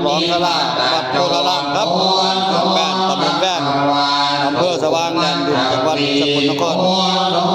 ลองศาลาวัดโพธารามครับแป้นตำบลแป้นอำเภอสว่างแดนดินจังหวัดสกลนคร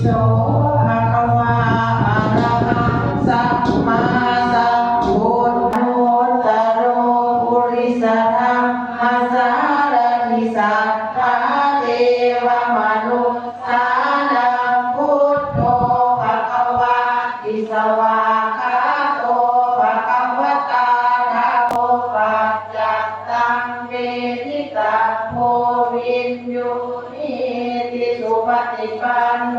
โสภะคะวาอะระหังสัมมาสัมพุทโธตโรปุริสธรรมสารถิสัทธาเทวมนุสสานังพุทโธภะคะวาติสวากขาโตภะคะวตาธัมโมปัจจตังเวทิตังโพวินยูนิติสุปฏิปันโน